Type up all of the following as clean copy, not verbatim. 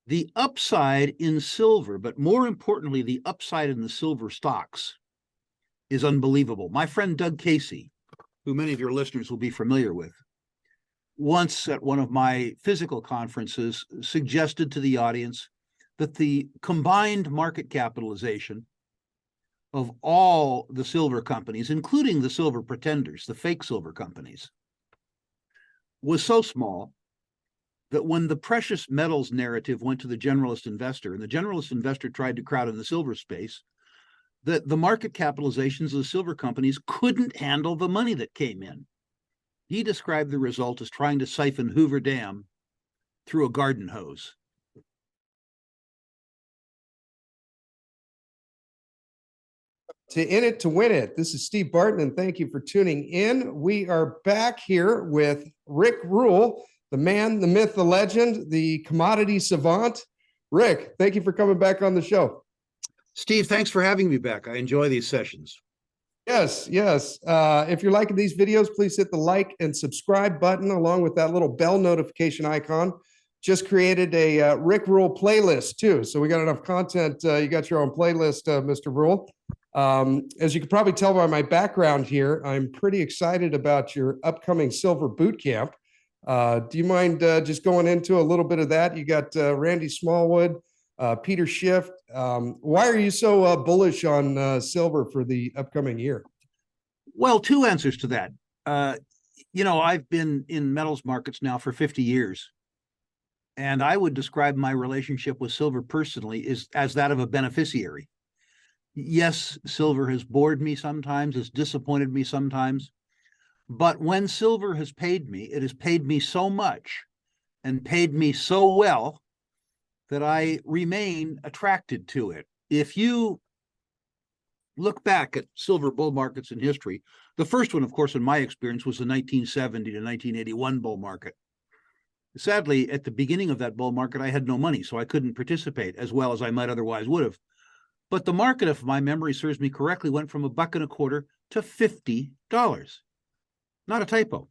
The upside in silver, but more importantly, the upside in the silver stocks is unbelievable. My friend Doug Casey, who many of your listeners will be familiar with, once at one of my physical conferences suggested to the audience that the combined market capitalization of all the silver companies, including the silver pretenders, the fake silver companies, was so small that when the precious metals narrative went to the generalist investor, and the generalist investor tried to crowd in the silver space, that the market capitalizations of the silver companies couldn't handle the money that came in. He described the result as trying to siphon Hoover Dam through a garden hose. To In It to Win It. This is Steve Barton, and thank you for tuning in. We are back here with Rick Rule, the man, the myth, the legend, the commodity savant. Rick, thank you for coming back on the show. Steve, thanks for having me back. I enjoy these sessions. Yes. If you're liking these videos, please hit the like and subscribe button along with that little bell notification icon. Just created a Rick Rule playlist too. So we got enough content. You got your own playlist, Mr. Rule. As you can probably tell by my background here, I'm pretty excited about your upcoming Silver Bootcamp. Do you mind just going into a little bit of that? You got Randy Smallwood, Peter Schiff. Why are you so bullish on silver for the upcoming year? Well, two answers to that. I've been in metals markets now for 50 years. And I would describe my relationship with silver personally as that of a beneficiary. Yes, silver has bored me sometimes, has disappointed me sometimes. But when silver has paid me, it has paid me so much and paid me so well that I remain attracted to it. If you look back at silver bull markets in history, the first one, of course, in my experience, was the 1970 to 1981 bull market. Sadly, at the beginning of that bull market, I had no money, so I couldn't participate as well as I might otherwise would have. But the market, if my memory serves me correctly, went from $1.25 to $50. Not a typo.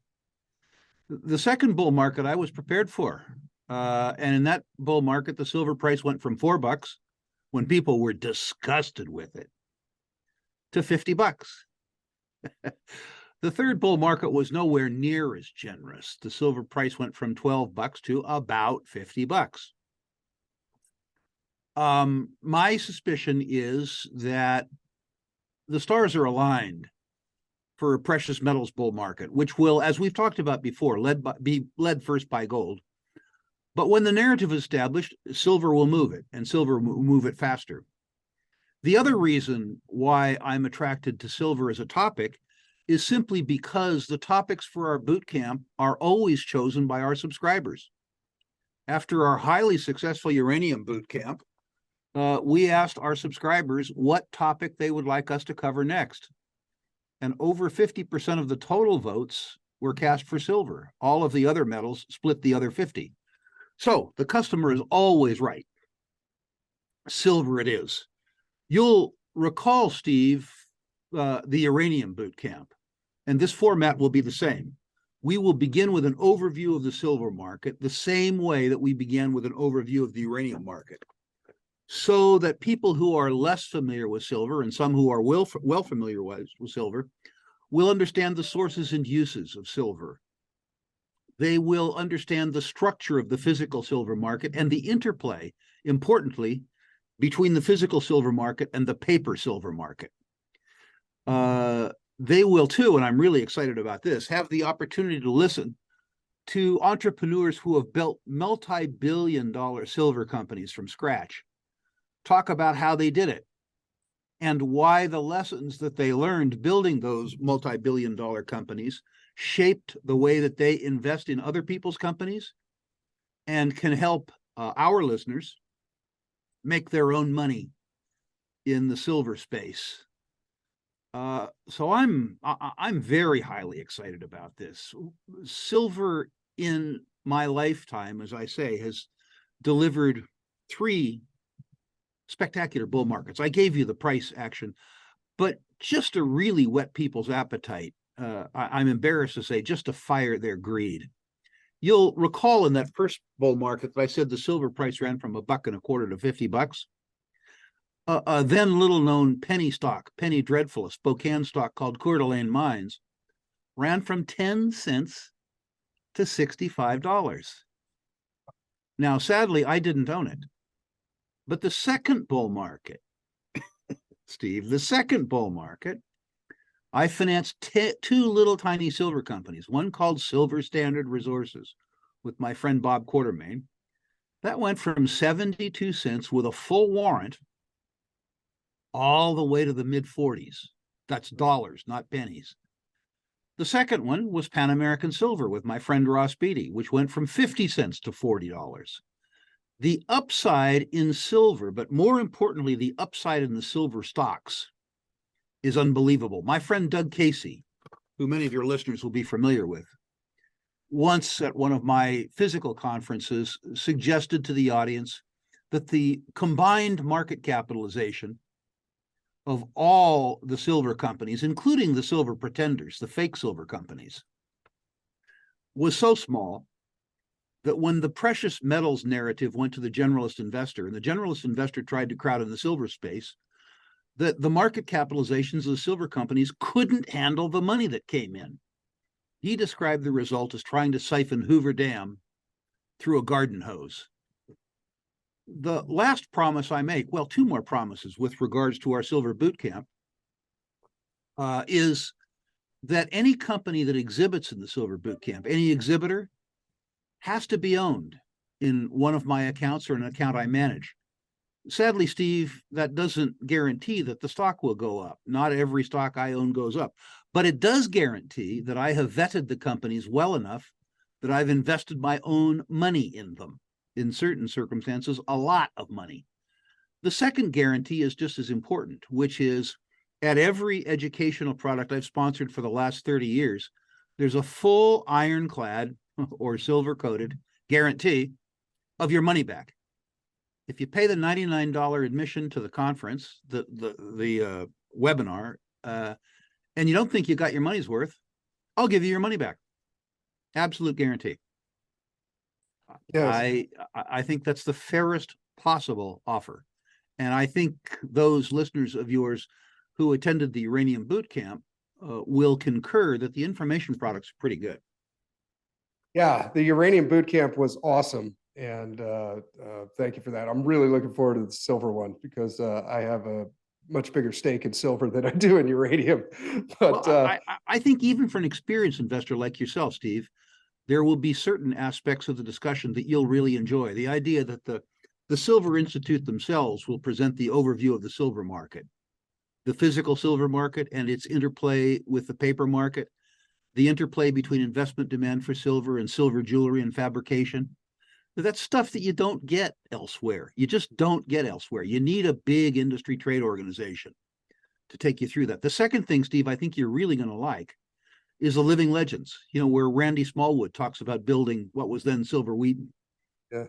The second bull market I was prepared for. And in that bull market, the silver price went from $4 when people were disgusted with it to $50. The third bull market was nowhere near as generous. The silver price went from $12 to about $50. My suspicion is that the stars are aligned for a precious metals bull market, which will, as we've talked about before, be led first by gold. But when the narrative is established, silver will move it, and silver will move it faster. The other reason why I'm attracted to silver as a topic is simply because the topics for our boot camp are always chosen by our subscribers. After our highly successful uranium boot camp, we asked our subscribers what topic they would like us to cover next. And over 50% of the total votes were cast for silver. All of the other metals split the other 50. So the customer is always right. Silver it is. You'll recall, Steve, the uranium boot camp, and this format will be the same. We will begin with an overview of the silver market the same way that we began with an overview of the uranium market, so that people who are less familiar with silver and some who are well familiar with silver will understand the sources and uses of silver. They will understand the structure of the physical silver market and the interplay, importantly, between the physical silver market and the paper silver market. They will too, and I'm really excited about this, have the opportunity to listen to entrepreneurs who have built multi-billion-dollar silver companies from scratch, talk about how they did it and why the lessons that they learned building those multi-billion-dollar companies shaped the way that they invest in other people's companies and can help our listeners make their own money in the silver space. So I'm very highly excited about this. Silver in my lifetime, as I say, has delivered 3 spectacular bull markets. I gave you the price action, but just to really whet people's appetite, I'm embarrassed to say, just to fire their greed. You'll recall in that first bull market that I said the silver price ran from $1.25 to $50. A then little known penny stock, penny dreadful, a Spokane stock called Coeur d'Alene Mines, ran from 10 cents to $65. Now, sadly, I didn't own it. But the second bull market, Steve, the second bull market, I financed two little tiny silver companies, one called Silver Standard Resources with my friend Bob Quartermain. That went from 72 cents with a full warrant all the way to the mid 40s. That's dollars, not pennies. The second one was Pan American Silver with my friend Ross Beatty, which went from 50 cents to $40. The upside in silver, but more importantly, the upside in the silver stocks is unbelievable. My friend Doug Casey, who many of your listeners will be familiar with, once at one of my physical conferences suggested to the audience that the combined market capitalization of all the silver companies, including the silver pretenders, the fake silver companies, was so small that when the precious metals narrative went to the generalist investor, and the generalist investor tried to crowd in the silver space, that the market capitalizations of the silver companies couldn't handle the money that came in. He described the result as trying to siphon Hoover Dam through a garden hose. The last promise I make, well, two more promises with regards to our Silver Bootcamp, is that any company that exhibits in the Silver Bootcamp, any exhibitor, has to be owned in one of my accounts or an account I manage. Sadly, Steve, that doesn't guarantee that the stock will go up. Not every stock I own goes up, but it does guarantee that I have vetted the companies well enough that I've invested my own money in them. In certain circumstances, a lot of money. The second guarantee is just as important, which is at every educational product I've sponsored for the last 30 years, there's a full ironclad or silver-coated guarantee of your money back. If you pay the $99 admission to the conference, the webinar, and you don't think you got your money's worth, I'll give you your money back. Absolute guarantee. Yes. I think that's the fairest possible offer. And I think those listeners of yours who attended the Uranium Bootcamp will concur that the information products are pretty good. Yeah, the Uranium Bootcamp was awesome. And thank you for that. I'm really looking forward to the silver one because I have a much bigger stake in silver than I do in uranium. But well, I think even for an experienced investor like yourself, Steve, there will be certain aspects of the discussion that you'll really enjoy. The idea that the Silver Institute themselves will present the overview of the silver market, the physical silver market and its interplay with the paper market, the interplay between investment demand for silver and silver jewelry and fabrication. That's stuff that you don't get elsewhere. You just don't get elsewhere. You need a big industry trade organization to take you through that. The second thing, Steve, I think you're really going to like is the Living Legends, where Randy Smallwood talks about building what was then Silver Wheaton,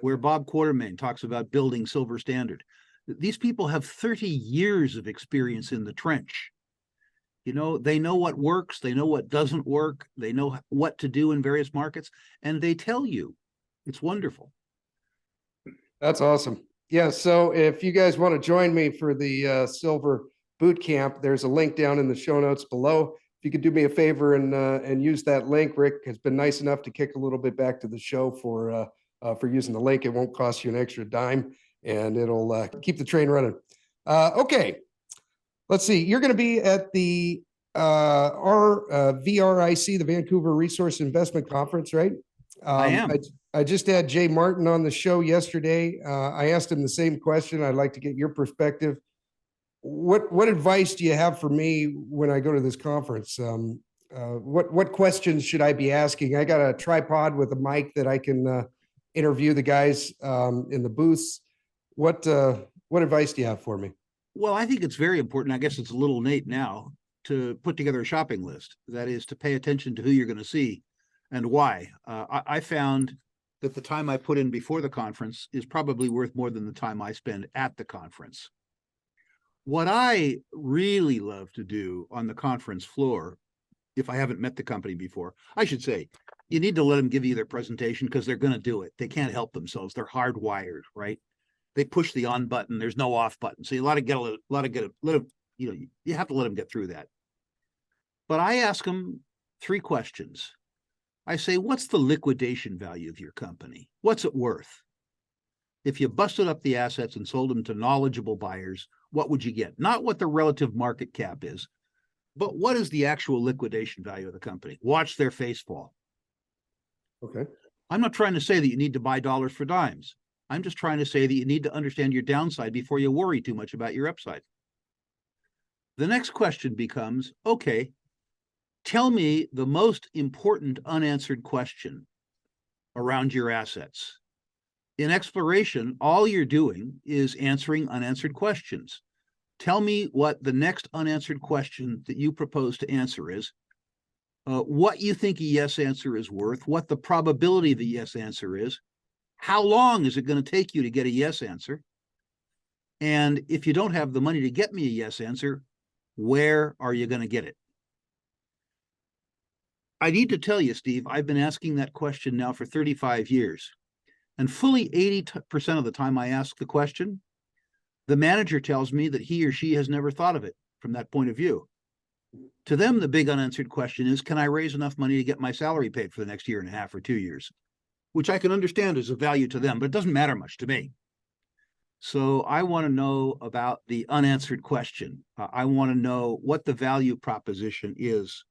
where Bob Quartermain talks about building Silver Standard. These people have 30 years of experience in the trench. They know what works, they know what doesn't work, they know what to do in various markets, and they tell you. It's wonderful. That's awesome. Yeah, so if you guys want to join me for the Silver Bootcamp, there's a link down in the show notes below. If you could do me a favor and use that link, Rick has been nice enough to kick a little bit back to the show for using the link. It won't cost you an extra dime, and it'll keep the train running. Okay, let's see. You're going to be at the VRIC, the Vancouver Resource Investment Conference, right? I am. I just had Jay Martin on the show yesterday. I asked him the same question. I'd like to get your perspective. What advice do you have for me when I go to this conference? What questions should I be asking? I got a tripod with a mic that I can interview the guys in the booths. What advice do you have for me? Well, I think it's very important. I guess it's a little late now to put together a shopping list. That is to pay attention to who you're going to see and why. I found that the time I put in before the conference is probably worth more than the time I spend at the conference. What I really love to do on the conference floor, if I haven't met the company before, I should say, you need to let them give you their presentation because they're going to do it. They can't help themselves. They're hardwired, right? They push the on button. There's no off button. So you let them, you have to let them get through that. But I ask them 3 questions. I say, what's the liquidation value of your company? What's it worth? If you busted up the assets and sold them to knowledgeable buyers, what would you get? Not what the relative market cap is, but what is the actual liquidation value of the company? Watch their face fall. Okay. I'm not trying to say that you need to buy dollars for dimes. I'm just trying to say that you need to understand your downside before you worry too much about your upside. The next question becomes, okay, tell me the most important unanswered question around your assets. In exploration, all you're doing is answering unanswered questions. Tell me what the next unanswered question that you propose to answer is, what you think a yes answer is worth, what the probability of the yes answer is, how long is it going to take you to get a yes answer, and if you don't have the money to get me a yes answer, where are you going to get it? I need to tell you, Steve, I've been asking that question now for 35 years. And fully 80% of the time I ask the question, the manager tells me that he or she has never thought of it from that point of view. To them, the big unanswered question is, can I raise enough money to get my salary paid for the next 1.5 years or 2 years? Which I can understand is of value to them, but it doesn't matter much to me. So I want to know about the unanswered question. I want to know what the value proposition is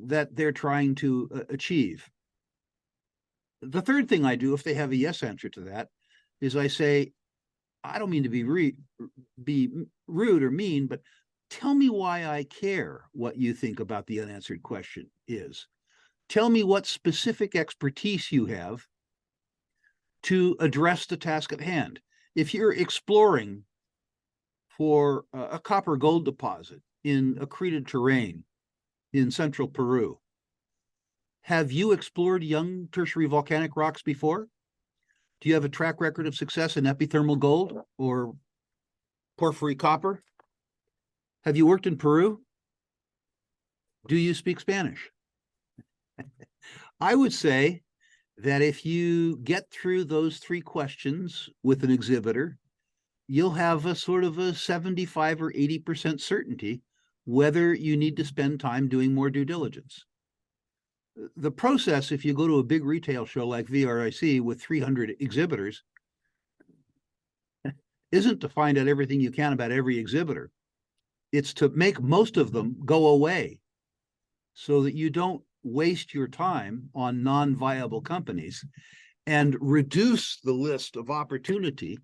that they're trying to achieve. The third thing I do, if they have a yes answer to that, is I say, I don't mean to be rude or mean, but tell me why I care what you think about the unanswered question is. Tell me what specific expertise you have to address the task at hand. If you're exploring for a copper gold deposit in accreted terrain in central Peru, have you explored young tertiary volcanic rocks before? Do you have a track record of success in epithermal gold or porphyry copper? Have you worked in Peru? Do you speak Spanish? I would say that if you get through those 3 questions with an exhibitor, you'll have a sort of a 75 or 80% certainty whether you need to spend time doing more due diligence. The process, if you go to a big retail show like VRIC with 300 exhibitors, isn't to find out everything you can about every exhibitor. It's to make most of them go away so that you don't waste your time on non-viable companies and reduce the list of opportunity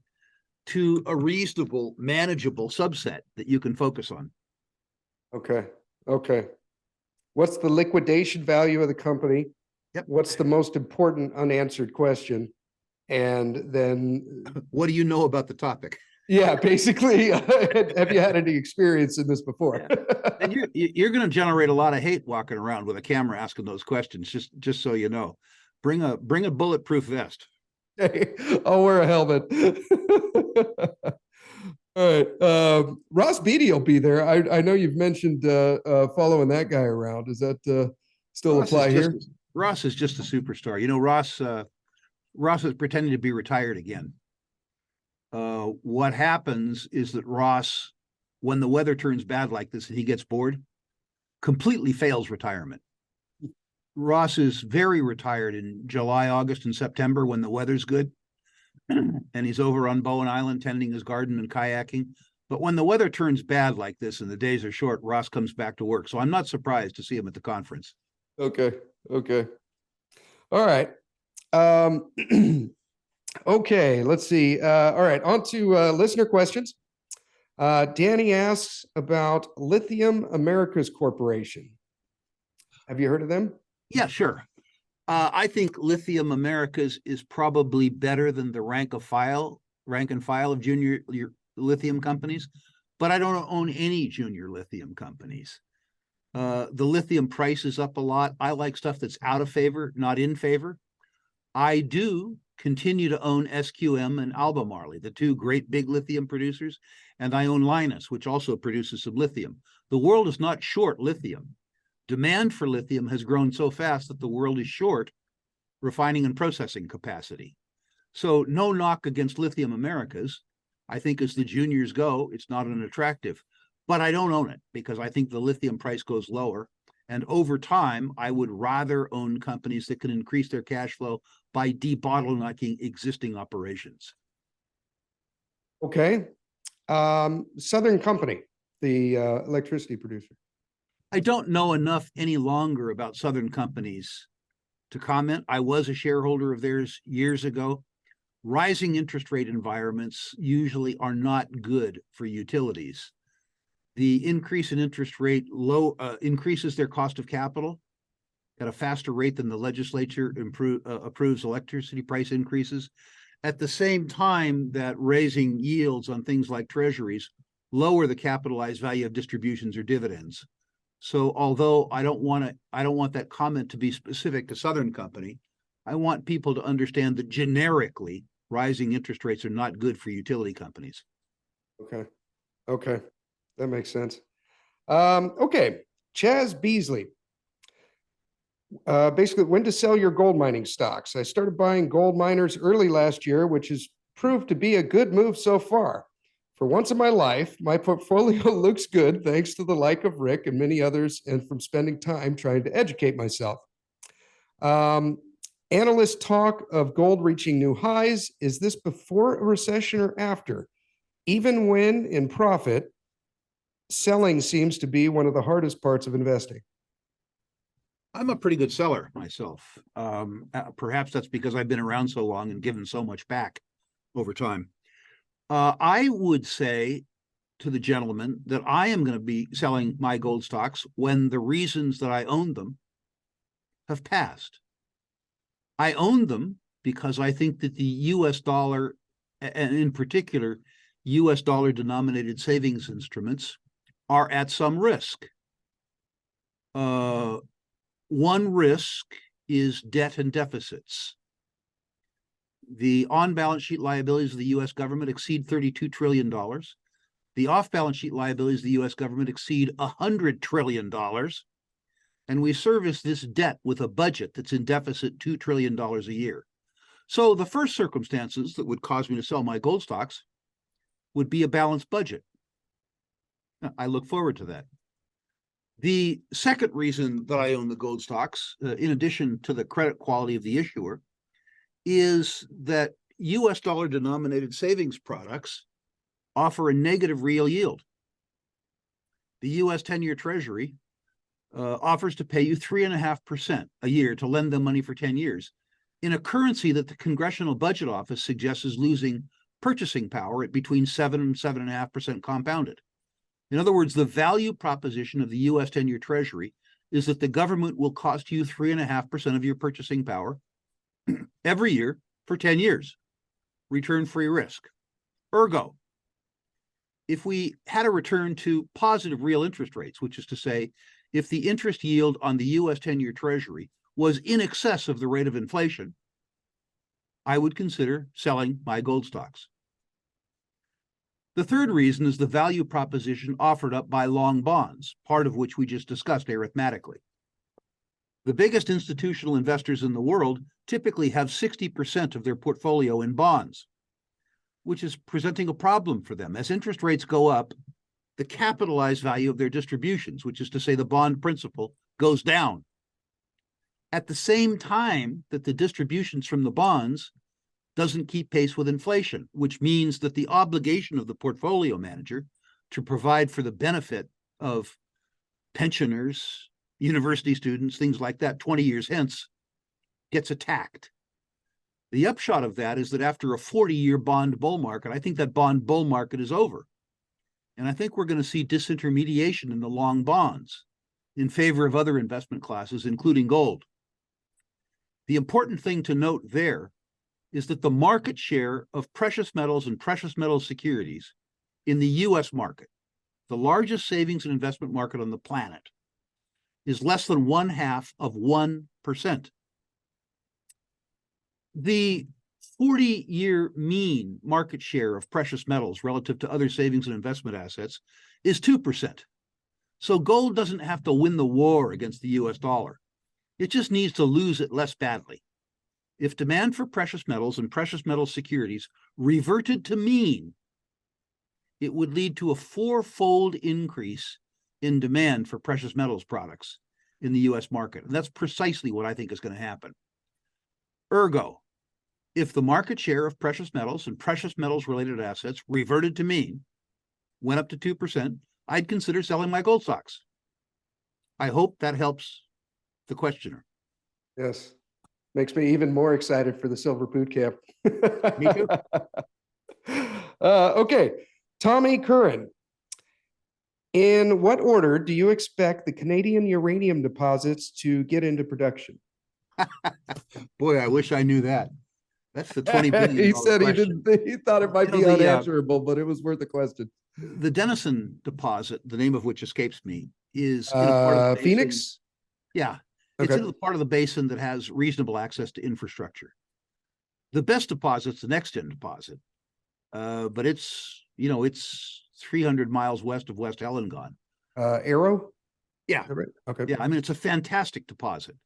to a reasonable, manageable subset that you can focus on. Okay. Okay. What's the liquidation value of the company? Yep. What's the most important unanswered question? And then what do you know about the topic? Yeah, basically, have you had any experience in this before? Yeah. And you're going to generate a lot of hate walking around with a camera asking those questions, just so you know. Bring a bulletproof vest. Hey, I'll wear a helmet. All right. Ross Beatty will be there. I know you've mentioned following that guy around. Does that still apply here? Ross is just a superstar. You know, Ross is pretending to be retired again. What happens is that Ross, when the weather turns bad like this and he gets bored, completely fails retirement. Ross is very retired in July, August, and September when the weather's good. And he's over on Bowen Island tending his garden and kayaking. But when the weather turns bad like this and the days are short, Ross comes back to work. So I'm not surprised to see him at the conference. Okay. Okay. All right. Okay, let's see. All right, on to listener questions. Danny asks about Lithium Americas Corporation. Have you heard of them? Yeah, sure. I think Lithium Americas is probably better than the rank and file of junior lithium companies, but I don't own any junior lithium companies. The lithium price is up a lot. I like stuff that's out of favor, not in favor. I do continue to own SQM and Albemarle, the 2 great big lithium producers, and I own Lynas, which also produces some lithium. The world is not short lithium. Demand for lithium has grown so fast that the world is short refining and processing capacity. So no knock against Lithium Americas. I think as the juniors go, it's not an attractive, but I don't own it because I think the lithium price goes lower. And over time, I would rather own companies that can increase their cash flow by debottlenecking existing operations. Okay. Southern Company, the electricity producer. I don't know enough any longer about Southern companies to comment. I was a shareholder of theirs years ago. Rising interest rate environments usually are not good for utilities. The increase in interest rate increases their cost of capital at a faster rate than the legislature approves electricity price increases. At the same time that raising yields on things like treasuries lower the capitalized value of distributions or dividends. So although I don't want that comment to be specific to Southern Company, I want people to understand that generically rising interest rates are not good for utility companies. Okay. That makes sense. Okay. Chaz Beasley. Basically, when to sell your gold mining stocks. I started buying gold miners early last year, which has proved to be a good move so far. For once in my life, my portfolio looks good thanks to the like of Rick and many others, and from spending time trying to educate myself. Analysts talk of gold reaching new highs. Is this before a recession or after? Even when in profit, selling seems to be one of the hardest parts of investing. I'm a pretty good seller myself. Perhaps that's because I've been around so long and given so much back over time. I would say to the gentleman that I am going to be selling my gold stocks when the reasons that I own them have passed. I own them because I think that the US dollar, and in particular, US dollar denominated savings instruments, are at some risk. One risk is debt and deficits. The on-balance sheet liabilities of the US government exceed $32 trillion. The off-balance sheet liabilities of the US government exceed $100 trillion. And we service this debt with a budget that's in deficit $2 trillion a year. So the first circumstances that would cause me to sell my gold stocks would be a balanced budget. I look forward to that. The second reason that I own the gold stocks, in addition to the credit quality of the issuer, is that US dollar denominated savings products offer a negative real yield. The US 10-year Treasury offers to pay you 3.5% a year to lend them money for 10 years in a currency that the Congressional Budget Office suggests is losing purchasing power at between 7 and 7.5% compounded. In other words, the value proposition of the US 10-year Treasury is that the government will cost you 3.5% of your purchasing power every year for 10 years, return-free risk. Ergo, if we had a return to positive real interest rates, which is to say, if the interest yield on the US 10-year Treasury was in excess of the rate of inflation, I would consider selling my gold stocks. The third reason is the value proposition offered up by long bonds, part of which we just discussed arithmetically. The biggest institutional investors in the world typically have 60% of their portfolio in bonds, which is presenting a problem for them. As interest rates go up, the capitalized value of their distributions, which is to say the bond principal, goes down. At the same time that the distributions from the bonds doesn't keep pace with inflation, which means that the obligation of the portfolio manager to provide for the benefit of pensioners, university students, things like that, 20 years hence, gets attacked. The upshot of that is that after a 40-year bond bull market, I think that bond bull market is over. And I think we're going to see disintermediation in the long bonds in favor of other investment classes, including gold. The important thing to note there is that the market share of precious metals and precious metal securities in the US market, the largest savings and investment market on the planet, is less than 0.5%. The 40-year mean market share of precious metals relative to other savings and investment assets is 2%. So gold doesn't have to win the war against the US dollar. It just needs to lose it less badly. If demand for precious metals and precious metal securities reverted to mean, it would lead to a four-fold increase in demand for precious metals products in the US market. And that's precisely what I think is going to happen. Ergo, if the market share of precious metals and precious metals related assets reverted to mean, went up to 2%, I'd consider selling my gold stocks. I hope that helps the questioner. Yes. Makes me even more excited for the Silver Bootcamp. Me too. Okay. Tommy Curran. In what order do you expect the Canadian uranium deposits to get into production? Boy, I wish I knew that. That's the $20 billion He said question. he thought it might You be know, unanswerable, but it was worth the question. The Denison deposit, the name of which escapes me, is in a part of the basin. Phoenix? Yeah, it's Okay. in the part of the basin that has reasonable access to infrastructure. The best deposit's the next gen deposit, but it's 300 miles west of West Ellangone. Arrow? Yeah, Right. Okay. yeah. I mean, it's a fantastic deposit,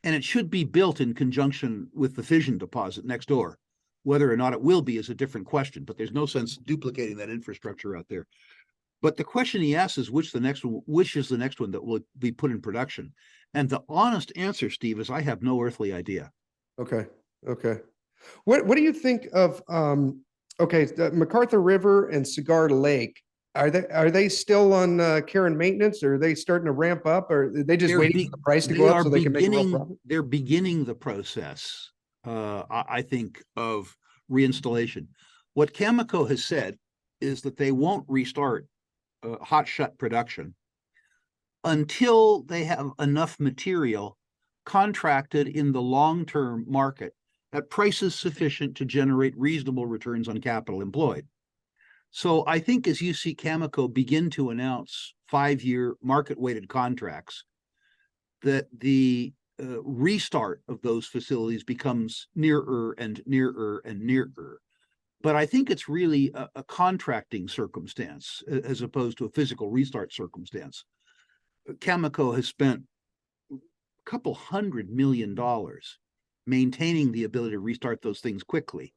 and it should be built in conjunction with the fission deposit next door. Whether or not it will be is a different question, but there's no sense duplicating that infrastructure out there. But the question he asks is which is the next one that will be put in production? And the honest answer, Steve, is I have no earthly idea. Okay. Okay. What do you think of the MacArthur River and Cigar Lake? Are they still on care and maintenance, or are they starting to ramp up, or are they just waiting for the price to go up so they can make a real profit? They're beginning the process, I think, of reinstallation. What Cameco has said is that they won't restart hot shut production until they have enough material contracted in the long-term market at prices sufficient to generate reasonable returns on capital employed. So I think as you see Cameco begin to announce 5-year market-weighted contracts, that the restart of those facilities becomes nearer and nearer and nearer. But I think it's really a contracting circumstance as opposed to a physical restart circumstance. Cameco has spent a couple $100 million maintaining the ability to restart those things quickly.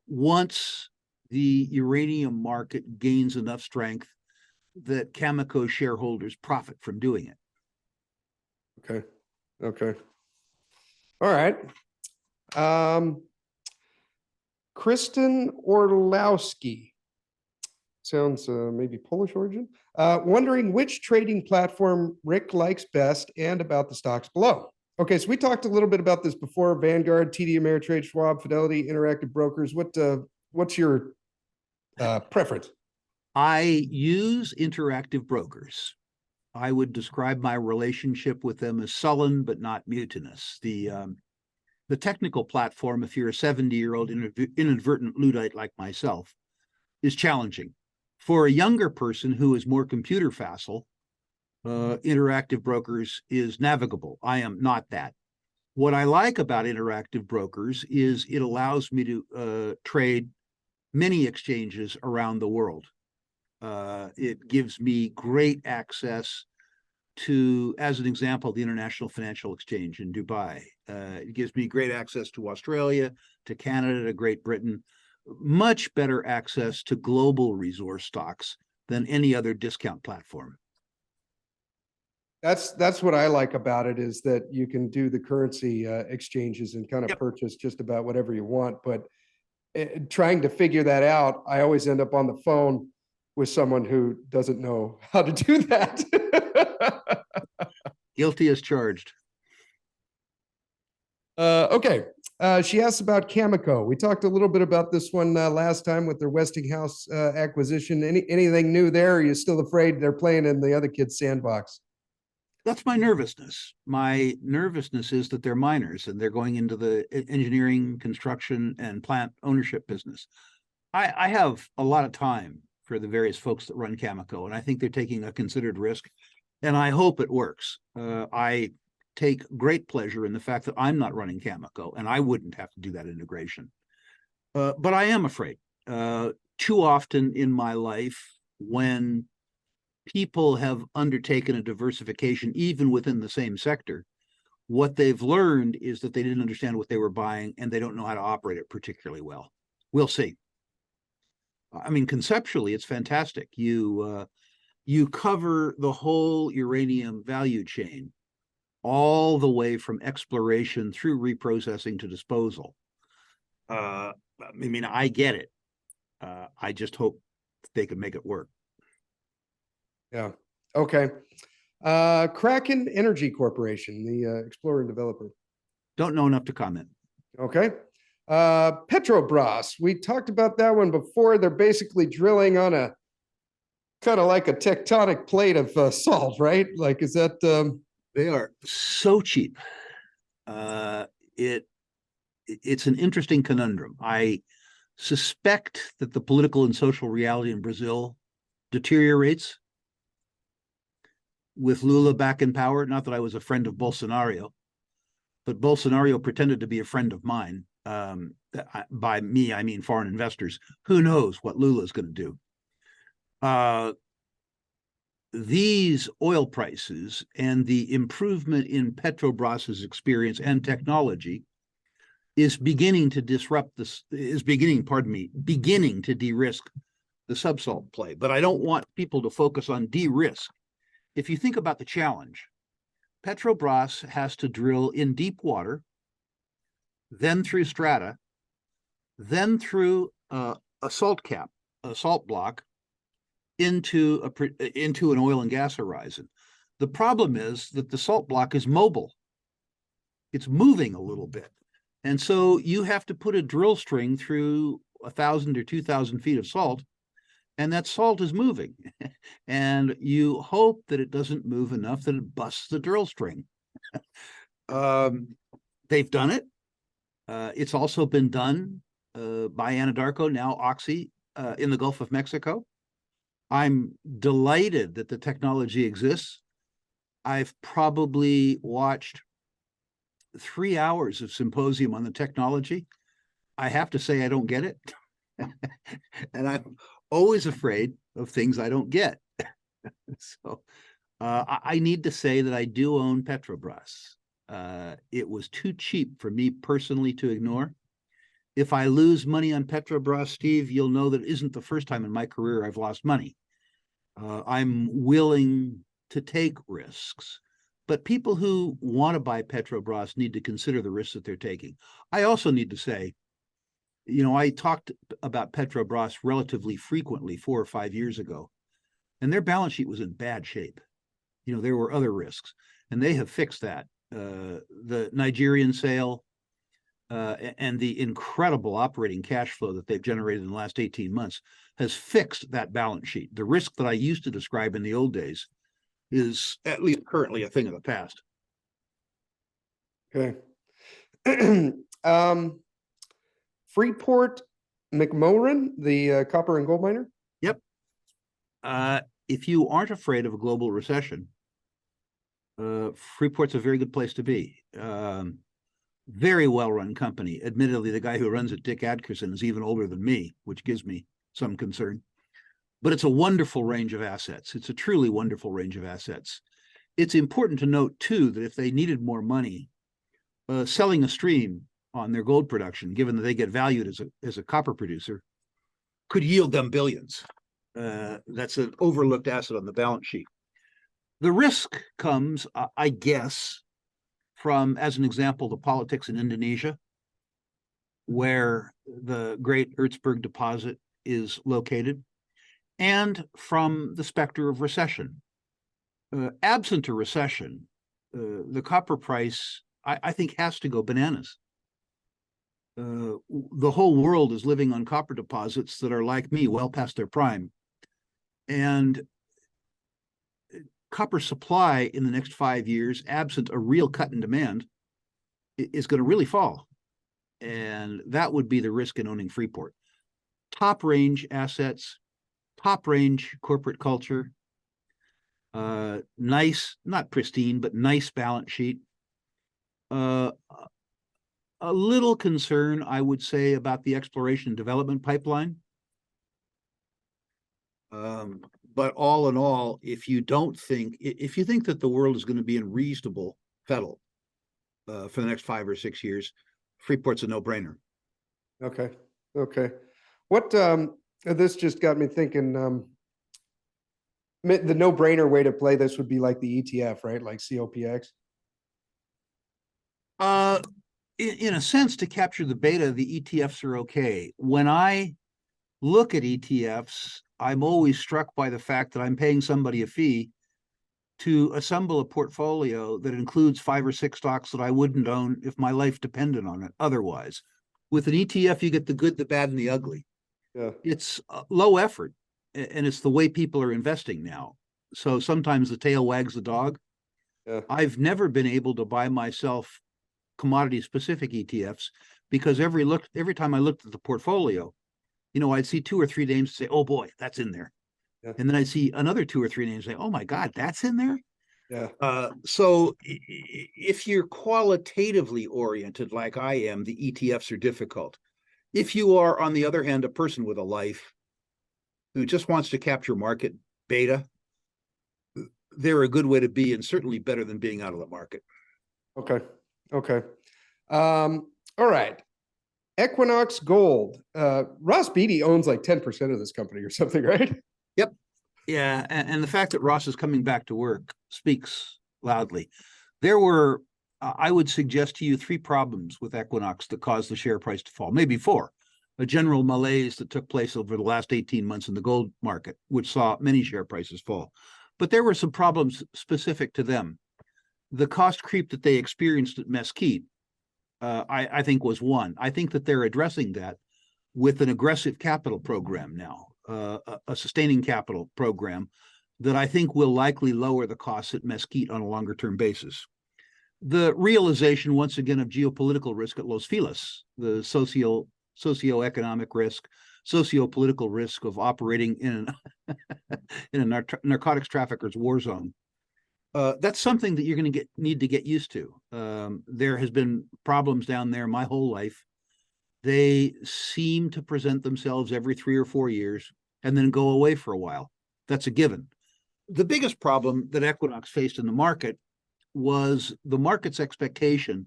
Once the uranium market gains enough strength that Cameco shareholders profit from doing it. Okay. Okay. All right. Kristen Orlowski. Sounds maybe Polish origin. Wondering which trading platform Rick likes best and about the stocks below. Okay, so we talked a little bit about this before. Vanguard, TD Ameritrade, Schwab, Fidelity, Interactive Brokers. What's your preference? I use Interactive Brokers. I would describe my relationship with them as sullen but not mutinous. The technical platform, if you're a 70-year-old inadvertent Luddite like myself, is challenging. For a younger person who is more computer facile, Interactive Brokers is navigable. I am not that. What I like about Interactive Brokers is it allows me to trade many exchanges around the world. It gives me great access to, as an example, the International Financial Exchange in Dubai. It gives me great access to Australia, to Canada, to Great Britain, much better access to global resource stocks than any other discount platform. That's what I like about it, is that you can do the currency exchanges and kind of purchase just about whatever you want. But trying to figure that out, I always end up on the phone with someone who doesn't know how to do that. Guilty as charged. Okay. She asks about Cameco. We talked a little bit about this one last time with their Westinghouse acquisition. Anything new there? Or are you still afraid they're playing in the other kid's sandbox? That's my nervousness. My nervousness is that they're miners and they're going into the engineering, construction, and plant ownership business. I have a lot of time for the various folks that run Cameco, and I think they're taking a considered risk, and I hope it works. I take great pleasure in the fact that I'm not running Cameco, and I wouldn't have to do that integration. But I am afraid. Too often in my life, when people have undertaken a diversification even within the same sector. What they've learned is that they didn't understand what they were buying and they don't know how to operate it particularly well. We'll see. I mean, conceptually, it's fantastic. You cover the whole uranium value chain, all the way from exploration through reprocessing to disposal. I mean, I get it. I just hope they can make it work. Yeah. Okay. Kraken Energy Corporation, the explorer and developer. Don't know enough to comment. Okay. Petrobras. We talked about that one before. They're basically drilling on a kind of like a tectonic plate of salt, right? Like, is that? They are so cheap. It's an interesting conundrum. I suspect that the political and social reality in Brazil deteriorates with Lula back in power. Not that I was a friend of Bolsonaro, but Bolsonaro pretended to be a friend of mine. By me, I mean foreign investors. Who knows what Lula is going to do? These oil prices and the improvement in Petrobras's experience and technology is beginning to disrupt this, beginning to de-risk the subsalt play. But I don't want people to focus on de-risk. If you think about the challenge, Petrobras has to drill in deep water, then through strata, then through a salt cap, a salt block, into an oil and gas horizon. The problem is that the salt block is mobile. It's moving a little bit. And so you have to put a drill string through 1,000 or 2,000 feet of salt, and that salt is moving. And you hope that it doesn't move enough that it busts the drill string. They've done it. It's also been done by Anadarko, now Oxy, in the Gulf of Mexico. I'm delighted that the technology exists. I've probably watched 3 hours of symposium on the technology. I have to say I don't get it. And I'm always afraid of things I don't get. So I need to say that I do own Petrobras. It was too cheap for me personally to ignore. If I lose money on Petrobras, Steve, you'll know that it isn't the first time in my career I've lost money. I'm willing to take risks, but people who want to buy Petrobras need to consider the risks that they're taking. I also need to say, you know, I talked about Petrobras relatively frequently 4 or 5 years ago, and their balance sheet was in bad shape. You know, there were other risks, and they have fixed that. The Nigerian sale and the incredible operating cash flow that they've generated in the last 18 months has fixed that balance sheet. The risk that I used to describe in the old days is at least currently a thing of the past. Okay. Freeport Mcmoran, the copper and gold miner. Yep. If you aren't afraid of a global recession, Freeport's a very good place to be. Very well-run company. Admittedly, the guy who runs it, Dick Adkerson, is even older than me, which gives me some concern. But it's a wonderful range of assets. It's a truly wonderful range of assets. It's important to note, too, that if they needed more money, selling a stream on their gold production, given that they get valued as a copper producer, could yield them billions. That's an overlooked asset on the balance sheet. The risk comes, I guess, from, as an example, the politics in Indonesia, where the great Erzberg deposit is located, and from the specter of recession. Absent a recession, the copper price, I think, has to go bananas. The whole world is living on copper deposits that are, like me, well past their prime. And copper supply in the next 5 years, absent a real cut in demand, is going to really fall. And that would be the risk in owning Freeport. Top range assets, top range corporate culture, nice, not pristine, but nice balance sheet. A little concern, I would say, about the exploration and development pipeline. But all in all, if you think that the world is going to be in reasonable fettle for the next 5 or 6 years, Freeport's a no-brainer. Okay. Okay. What this just got me thinking, the no-brainer way to play this would be like the ETF, right? Like COPX. In a sense, to capture the beta, the ETFs are okay. When I look at ETFs, I'm always struck by the fact that I'm paying somebody a fee to assemble a portfolio that includes 5 or 6 stocks that I wouldn't own if my life depended on it otherwise. With an ETF, you get the good, the bad, and the ugly. Yeah. It's low effort, and it's the way people are investing now. So sometimes the tail wags the dog. Yeah. I've never been able to buy myself commodity-specific ETFs because every time I looked at the portfolio, I'd see 2 or 3 names and say, "Oh boy, that's in there," Yeah. and then I'd see another 2 or 3 names and say, "Oh my God, that's in there." Yeah. So if you're qualitatively oriented like I am, the ETFs are difficult. If you are, on the other hand, a person with a life who just wants to capture market beta, they're a good way to be, and certainly better than being out of the market. Okay. Okay. All right. Equinox Gold. Ross Beatty owns like 10% of this company or something, right? Yep. Yeah. And the fact that Ross is coming back to work speaks loudly. There were, I would suggest to you, 3 problems with Equinox that caused the share price to fall, maybe 4. A general malaise that took place over the last 18 months in the gold market, which saw many share prices fall. But there were some problems specific to them. The cost creep that they experienced at Mesquite, I think, was one. I think that they're addressing that with an aggressive capital program now, a sustaining capital program that I think will likely lower the costs at Mesquite on a longer-term basis. The realization, once again, of geopolitical risk at Los Feliz, the socioeconomic risk, socio-political risk of operating in a narcotics trafficker's war zone. That's something that you're going to need to get used to. There has been problems down there my whole life. They seem to present themselves every 3 or 4 years and then go away for a while. That's a given. The biggest problem that Equinox faced in the market was the market's expectation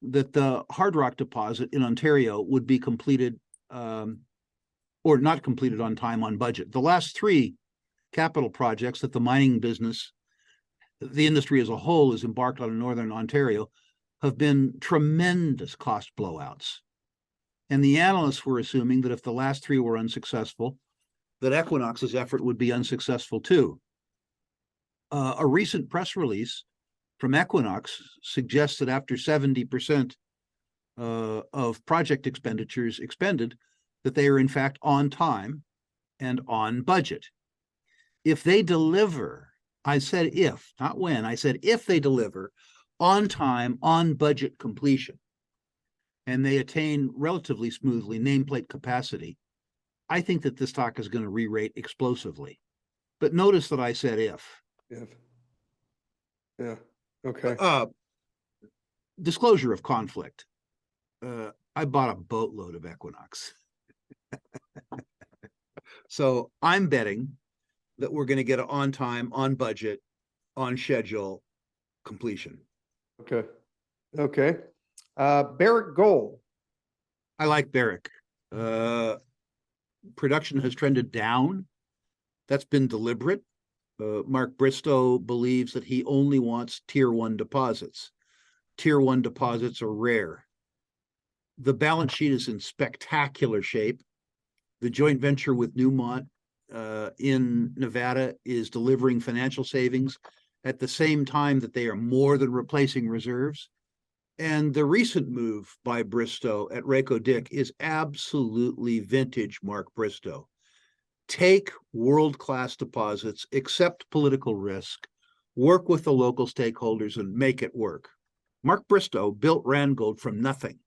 that the Hard Rock deposit in Ontario would be completed or not completed on time, on budget. The last 3 capital projects that the mining business, the industry as a whole, has embarked on in Northern Ontario have been tremendous cost blowouts. And the analysts were assuming that if the last 3 were unsuccessful, that Equinox's effort would be unsuccessful too. A recent press release from Equinox suggests that after 70% of project expenditures expended, that they are in fact on time and on budget. If they deliver, I said if, not when, I said if they deliver on time, on budget completion, and they attain relatively smoothly nameplate capacity, I think that the stock is going to re-rate explosively. But notice that I said if. Yeah. Okay. Disclosure of conflict. I bought a boatload of Equinox. So I'm betting that we're going to get on time, on budget, on schedule completion. Okay. Okay. Barrick Gold. I like Barrick. Production has trended down. That's been deliberate. Mark Bristow believes that he only wants tier 1 deposits. Tier 1 deposits are rare. The balance sheet is in spectacular shape. The joint venture with Newmont in Nevada is delivering financial savings at the same time that they are more than replacing reserves. And the recent move by Bristow at Reko Diq is absolutely vintage Mark Bristow. Take world-class deposits, accept political risk, work with the local stakeholders, and make it work. Mark Bristow built Randgold from nothing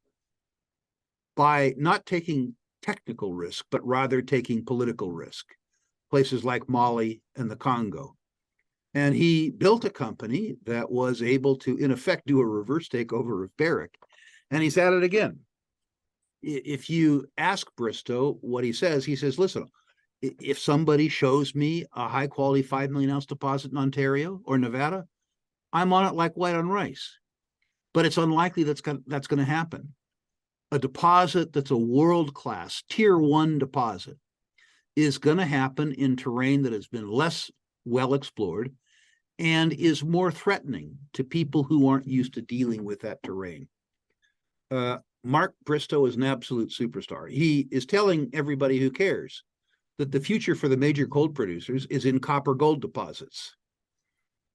by not taking technical risk, but rather taking political risk, places like Mali and the Congo. And he built a company that was able to, in effect, do a reverse takeover of Barrick. And he's at it again. If you ask Bristow what he says, listen, If somebody shows me a high quality 5 million ounce deposit in Ontario or Nevada, I'm on it like white on rice. But it's unlikely that's going to happen. A deposit that's a world-class tier 1 deposit is going to happen in terrain that has been less well explored and is more threatening to people who aren't used to dealing with that terrain. Mark Bristow is an absolute superstar. He is telling everybody who cares that the future for the major gold producers is in copper gold deposits,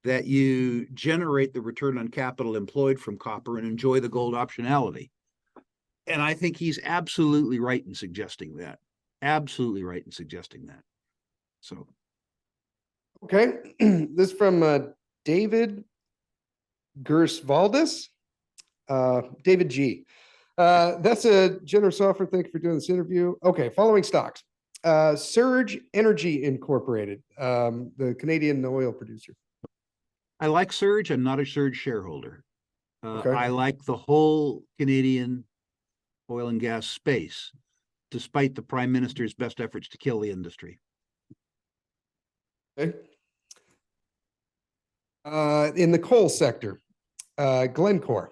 that you generate the return on capital employed from copper and enjoy the gold optionality. And I think he's absolutely right in suggesting that. Absolutely right in suggesting that. So. Okay. This from David Gersvaldis. David G. That's a generous offer. Thank you for doing this interview. Okay. Following stocks. Surge Energy Incorporated, the Canadian oil producer. I like Surge. I'm not a Surge shareholder. Okay. I like the whole Canadian oil and gas space, despite the Prime Minister's best efforts to kill the industry. Okay. In the coal sector, Glencore.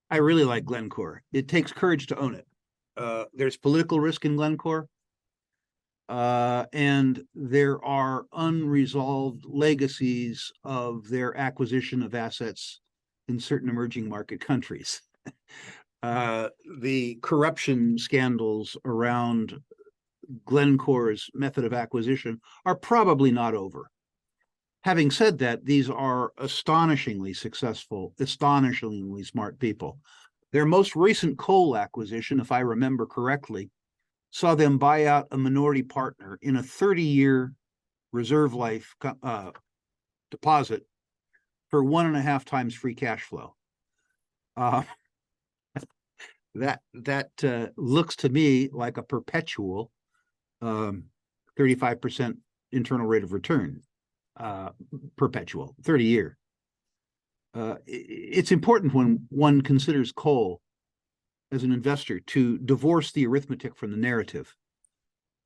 I really like Glencore. It takes courage to own it. There's political risk in Glencore. And there are unresolved legacies of their acquisition of assets in certain emerging market countries. The corruption scandals around Glencore's method of acquisition are probably not over. Having said that, these are astonishingly successful, astonishingly smart people. Their most recent coal acquisition, if I remember correctly, saw them buy out a minority partner in a 30-year reserve life deposit for 1.5 times free cash flow. That looks to me like a perpetual 35% internal rate of return, perpetual 30-year. It's important when one considers coal as an investor to divorce the arithmetic from the narrative.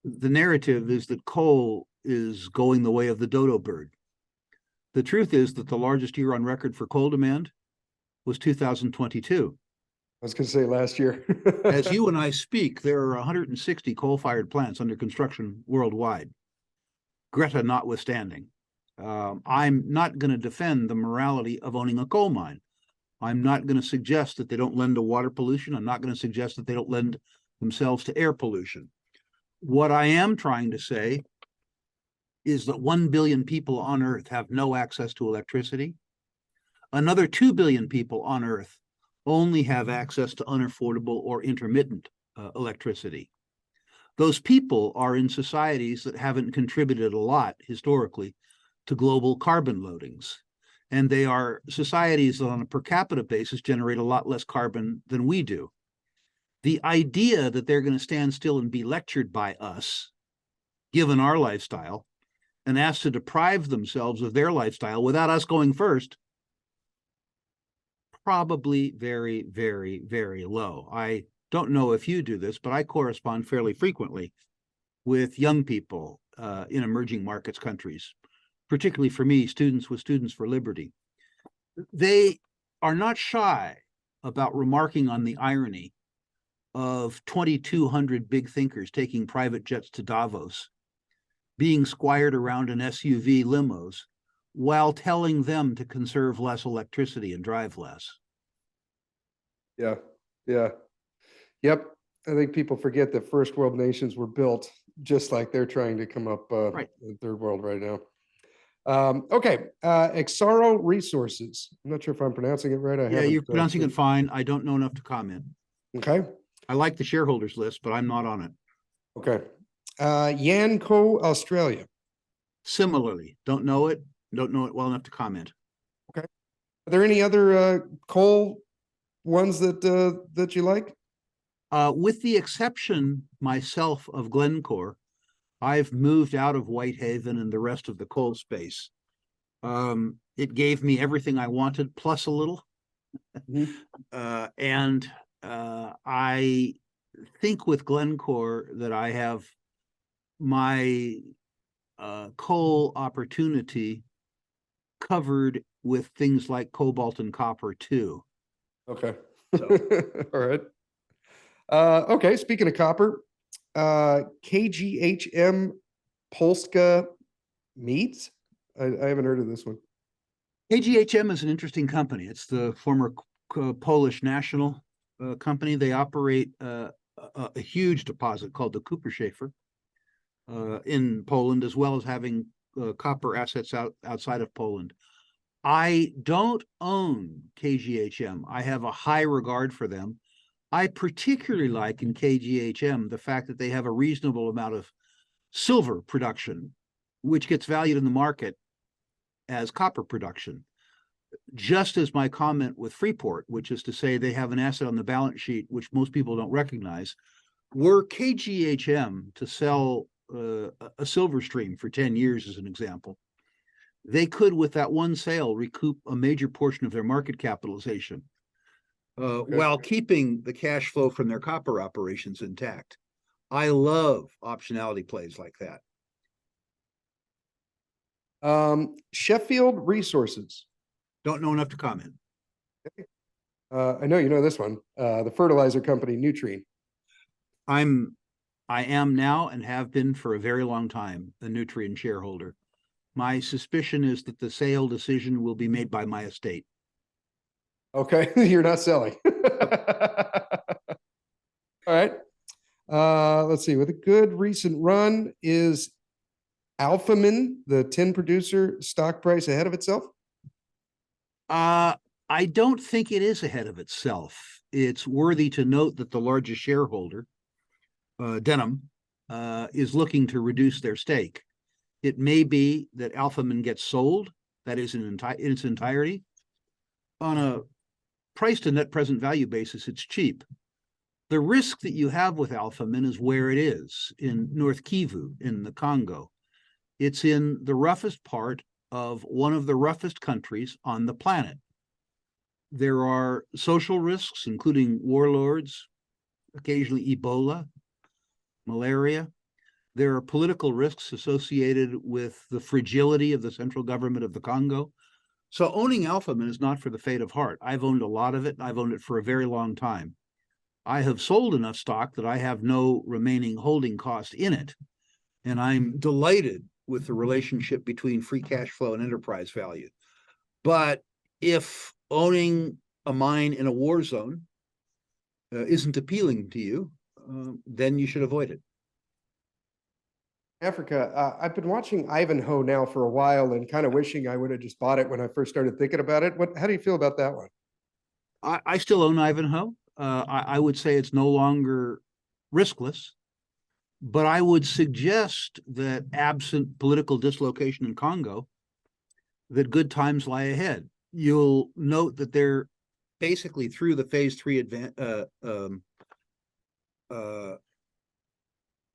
The narrative is that coal is going the way of the dodo bird. The truth is that the largest year on record for coal demand was 2022. I was going to say last year. As you and I speak, there are 160 coal-fired plants under construction worldwide, Greta notwithstanding. I'm not going to defend the morality of owning a coal mine. I'm not going to suggest that they don't lend to water pollution. I'm not going to suggest that they don't lend themselves to air pollution. What I am trying to say is that 1 billion people on Earth have no access to electricity. Another 2 billion people on Earth only have access to unaffordable or intermittent electricity. Those people are in societies that haven't contributed a lot historically to global carbon loadings. And they are societies that on a per capita basis generate a lot less carbon than we do. The idea that they're going to stand still and be lectured by us, given our lifestyle, and asked to deprive themselves of their lifestyle without us going first, probably very, very, very low. I don't know if you do this, but I correspond fairly frequently with young people in emerging markets countries, particularly for me, students with Students for Liberty. They are not shy about remarking on the irony of 2,200 big thinkers taking private jets to Davos, being squired around in SUV limos, while telling them to conserve less electricity and drive less. Yeah. Yep. I think people forget that first world nations were built just like they're trying to come up Right. in third world right now. Okay. Exaro Resources. I'm not sure if I'm pronouncing it right. Yeah, you're pronouncing it fine. I don't know enough to comment. Okay. I like the shareholders list, but I'm not on it. Okay. Yanco Australia. Similarly, don't know it well enough to comment. Okay. Are there any other coal ones that you like? With the exception myself of Glencore, I've moved out of Whitehaven and the rest of the coal space. It gave me everything I wanted, plus a little. And I think with Glencore that I have my coal opportunity covered with things like cobalt and copper too. Okay. So. All right. Okay. Speaking of copper, KGHM Polska meats. I haven't heard of this one. KGHM is an interesting company. It's the former Polish national company. They operate a huge deposit called the Kupferschiefer in Poland, as well as having copper assets outside of Poland. I don't own KGHM. I have a high regard for them. I particularly like in KGHM the fact that they have a reasonable amount of silver production, which gets valued in the market as copper production. Just as my comment with Freeport, which is to say they have an asset on the balance sheet which most people don't recognize. Were KGHM to sell a silver stream for 10 years, as an example, they could, with that one sale, recoup a major portion of their market capitalization while keeping the cash flow from their copper operations intact. I love optionality plays like that. Sheffield Resources. Don't know enough to comment. I know you know this one. The fertilizer company Nutrien. I am now and have been for a very long time a Nutrien shareholder. My suspicion is that the sale decision will be made by my estate. Okay, you're not selling. All right. Let's see. With a good recent run, is Alphamin, the tin producer, stock price ahead of itself? I don't think it is ahead of itself. It's worthy to note that the largest shareholder, Denham, is looking to reduce their stake. It may be that Alphamin gets sold, that is in its entirety. On a price to net present value basis, it's cheap. The risk that you have with Alphamin is where it is, in North Kivu, in the Congo. It's in the roughest part of one of the roughest countries on the planet. There are social risks, including warlords, occasionally Ebola, malaria. There are political risks associated with the fragility of the central government of the Congo. So owning Alphamin is not for the faint of heart. I've owned a lot of it, and I've owned it for a very long time. I have sold enough stock that I have no remaining holding cost in it. And I'm delighted with the relationship between free cash flow and enterprise value. But if owning a mine in a war zone isn't appealing to you, then you should avoid it. Africa, I've been watching Ivanhoe now for a while and kind of wishing I would have just bought it when I first started thinking about it. How do you feel about that one? I still own Ivanhoe. I would say it's no longer riskless, but I would suggest that absent political dislocation in Congo, that good times lie ahead. You'll note that they're basically through the phase 3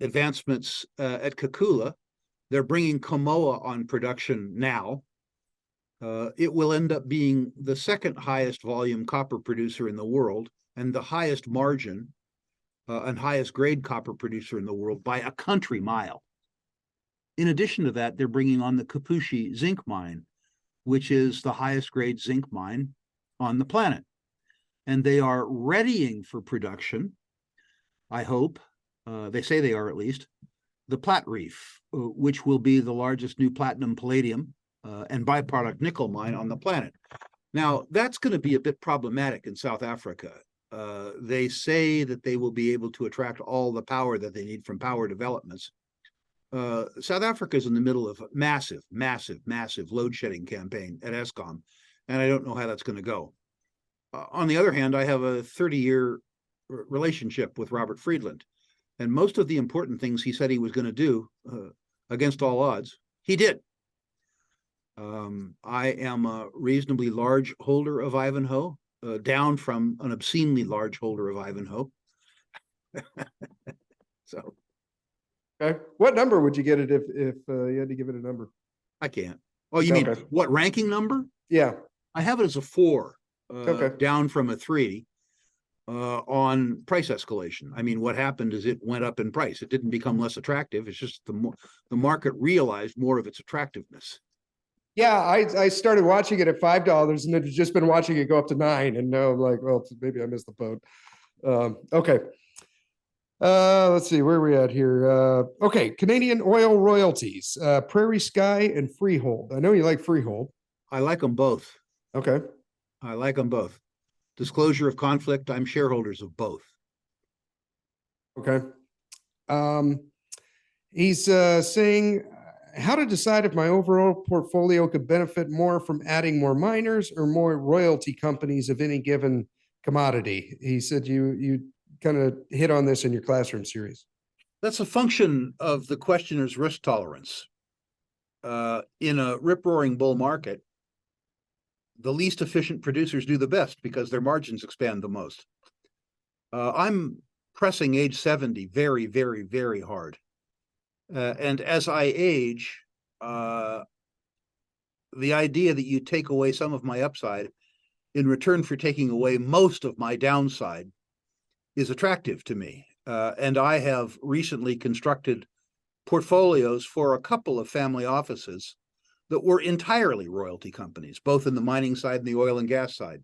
advancements at Kakula. They're bringing Kamoa on production now. It will end up being the second highest volume copper producer in the world and the highest margin and highest grade copper producer in the world by a country mile. In addition to that, they're bringing on the Kipushi zinc mine, which is the highest grade zinc mine on the planet. And they are readying for production, I hope, they say they are at least, the Platreef, which will be the largest new platinum, palladium, and byproduct nickel mine on the planet. Now, that's going to be a bit problematic in South Africa. They say that they will be able to attract all the power that they need from power developments. South Africa is in the middle of a massive load shedding campaign at Eskom, and I don't know how that's going to go. On the other hand, I have a 30-year relationship with Robert Friedland, and most of the important things he said he was going to do against all odds, he did. I am a reasonably large holder of Ivanhoe, down from an obscenely large holder of Ivanhoe. So, okay, what number would you get it if you had to give it a number? I can't. Oh, you mean what ranking number? Yeah, I have it as a 4, okay, down from a 3. on price escalation. I mean, what happened is it went up in price. It didn't become less attractive. It's just the market realized more of its attractiveness. Yeah, I started watching it at $5 and I've just been watching it go up to $9. And now I'm like, well, maybe I missed the boat. Okay. Let's see, where are we at here? Okay, Canadian oil royalties, Prairie Sky and Freehold. I know you like Freehold. I like them both. Okay. I like them both. Disclosure of conflict, I'm shareholders of both. Okay. He's saying how to decide if my overall portfolio could benefit more from adding more miners or more royalty companies of any given commodity. He said you kind of hit on this in your classroom series. That's a function of the questioner's risk tolerance. In a rip-roaring bull market, the least efficient producers do the best because their margins expand the most. I'm pressing age 70 very, very, very hard. And as I age, the idea that you take away some of my upside in return for taking away most of my downside is attractive to me. And I have recently constructed portfolios for a couple of family offices that were entirely royalty companies, both in the mining side and the oil and gas side,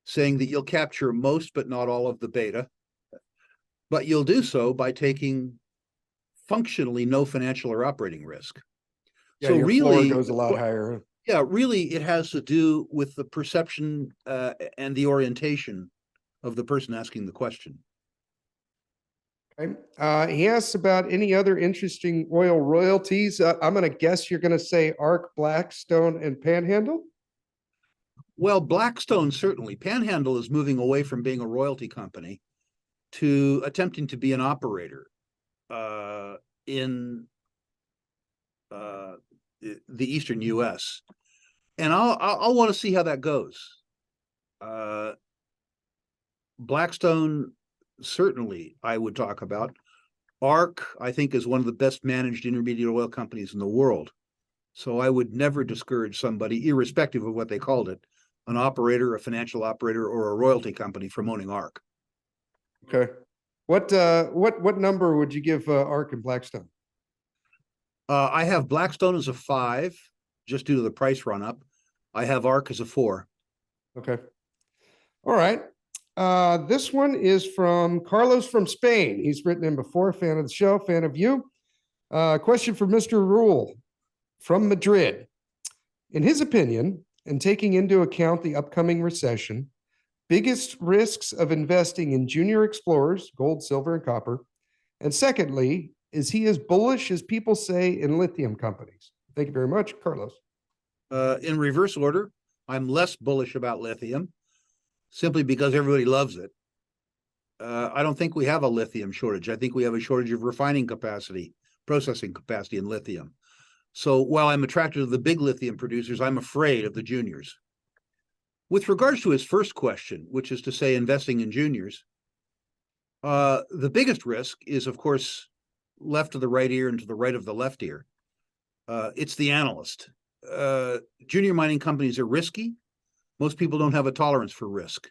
saying that you'll capture most but not all of the beta, but you'll do so by taking functionally no financial or operating risk. Yeah, so your really floor goes a lot higher. Yeah, really it has to do with the perception and the orientation of the person asking the question. Okay. He asks about any other interesting oil royalties. I'm going to guess you're going to say Arc, Blackstone, and Panhandle. Well, Blackstone certainly. Panhandle is moving away from being a royalty company to attempting to be an operator in the eastern U.S. And I'll want to see how that goes. Blackstone, certainly, I would talk about. ARC, I think, is one of the best managed intermediate oil companies in the world. So I would never discourage somebody, irrespective of what they called it, an operator, a financial operator, or a royalty company from owning ARC. Okay. What number would you give ARC and Blackstone? I have Blackstone as a 5, just due to the price run up. I have ARC as a 4. Okay. All right. This one is from Carlos from Spain. He's written in before, fan of the show, fan of you. Question for Mr. Rule from Madrid. In his opinion, and taking into account the upcoming recession, biggest risks of investing in junior explorers, gold, silver, and copper. And secondly, is he as bullish as people say in lithium companies? Thank you very much, Carlos. In reverse order, I'm less bullish about lithium simply because everybody loves it. I don't think we have a lithium shortage. I think we have a shortage of refining capacity, processing capacity in lithium. So while I'm attracted to the big lithium producers, I'm afraid of the juniors. With regards to his first question, which is to say investing in juniors, the biggest risk is, of course, left to the right ear and to the right of the left ear. It's the analyst. Junior mining companies are risky. Most people don't have a tolerance for risk.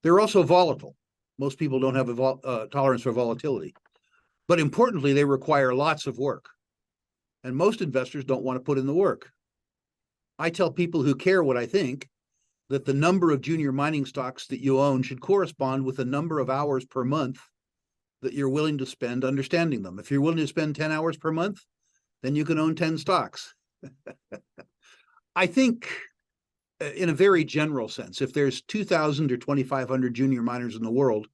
They're also volatile. Most people don't have a tolerance for volatility. But importantly, they require lots of work. And most investors don't want to put in the work. I tell people who care what I think that the number of junior mining stocks that you own should correspond with the number of hours per month that you're willing to spend understanding them. If you're willing to spend 10 hours per month, then you can own 10 stocks. I think in a very general sense, if there's 2,000 or 2,500 junior miners in the world,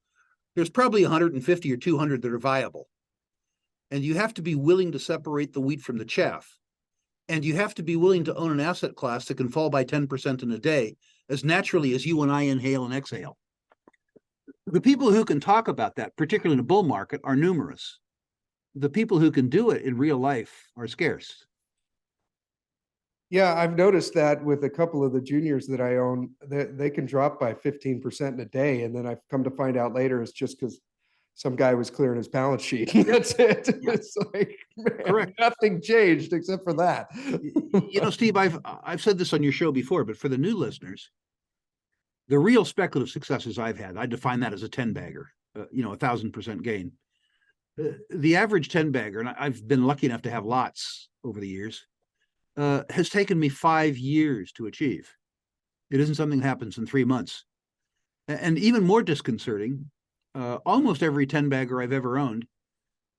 there's probably 150 or 200 that are viable. And you have to be willing to separate the wheat from the chaff. And you have to be willing to own an asset class that can fall by 10% in a day as naturally as you and I inhale and exhale. The people who can talk about that, particularly in a bull market, are numerous. The people who can do it in real life are scarce. Yeah, I've noticed that with a couple of the juniors that I own, they can drop by 15% in a day. And then I've come to find out later it's just because some guy was clearing his balance sheet. That's it. Yeah. It's like, man, correct. Nothing changed except for that. You know, Steve, I've said this on your show before, but for the new listeners, The real speculative successes I've had, I define that as a 10 bagger, 1,000% gain. The average 10 bagger, and I've been lucky enough to have lots over the years, has taken me 5 years to achieve. It isn't something that happens in 3 months. And even more disconcerting, almost every 10 bagger I've ever owned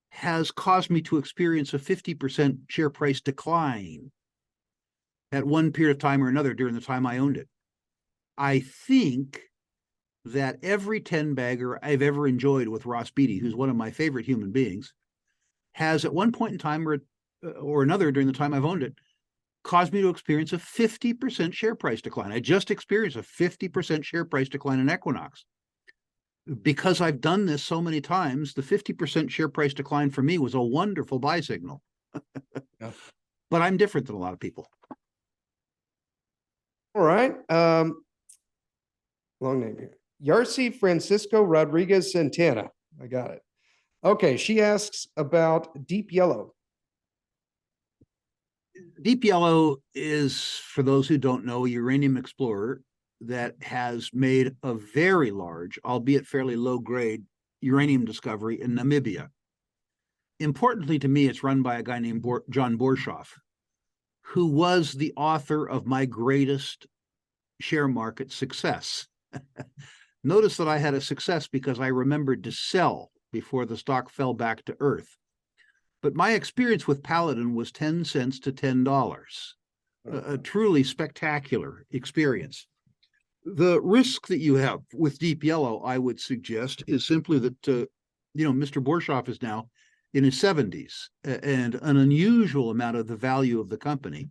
has caused me to experience a 50% share price decline at one period of time or another during the time I owned it. I think that every 10 bagger I've ever enjoyed with Ross Beatty, who's one of my favorite human beings, has at one point in time or another during the time I've owned it, caused me to experience a 50% share price decline. I just experienced a 50% share price decline in Equinox. Because I've done this so many times, the 50% share price decline for me was a wonderful buy signal. Yeah. But I'm different than a lot of people. All right. Long name here. Yarcy Francisco Rodriguez Santana. I got it. Okay. She asks about Deep Yellow. Deep Yellow is, for those who don't know, a uranium explorer that has made a very large, albeit fairly low grade, uranium discovery in Namibia. Importantly to me, it's run by a guy named John Borshoff, who was the author of my greatest share market success. Notice that I had a success because I remembered to sell before the stock fell back to earth. But my experience with Paladin was 10 cents to $10, a truly spectacular experience. The risk that you have with Deep Yellow, I would suggest, is simply that, Mr. Borshoff is now in his 70s, and an unusual amount of the value of the company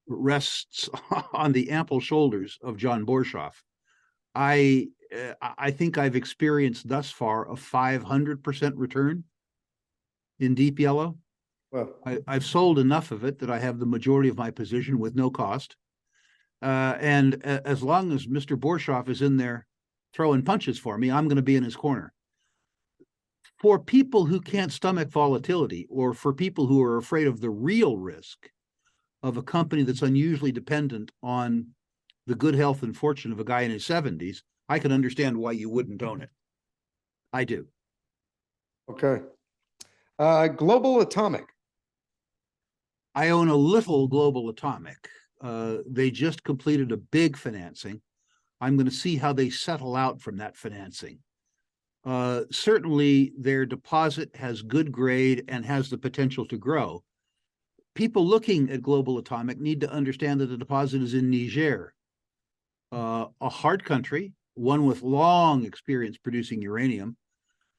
rests on the ample shoulders of John Borshoff. I think I've experienced thus far a 500% return in Deep Yellow. Well, I've sold enough of it that I have the majority of my position with no cost. And as long as Mr. Borshoff is in there throwing punches for me, I'm going to be in his corner. For people who can't stomach volatility, or for people who are afraid of the real risk of a company that's unusually dependent on the good health and fortune of a guy in his 70s, I can understand why you wouldn't own it. I do. okay. Global Atomic. I own a little Global Atomic. They just completed a big financing. I'm going to see how they settle out from that financing. Certainly, their deposit has good grade and has the potential to grow. People looking at Global Atomic need to understand that the deposit is in Niger, a hard country, one with long experience producing uranium,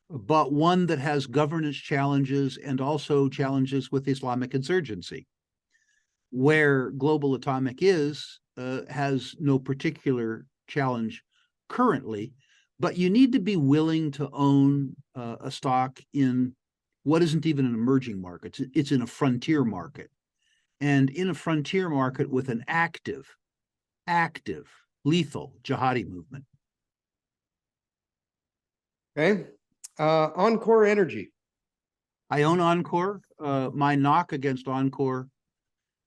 but one that has governance challenges and also challenges with Islamic insurgency. Where Global Atomic is, has no particular challenge currently, but you need to be willing to own a stock in what isn't even an emerging market. It's in a frontier market. And in a frontier market with an active, lethal jihadi movement. Okay. Encore Energy. I own Encore. My knock against Encore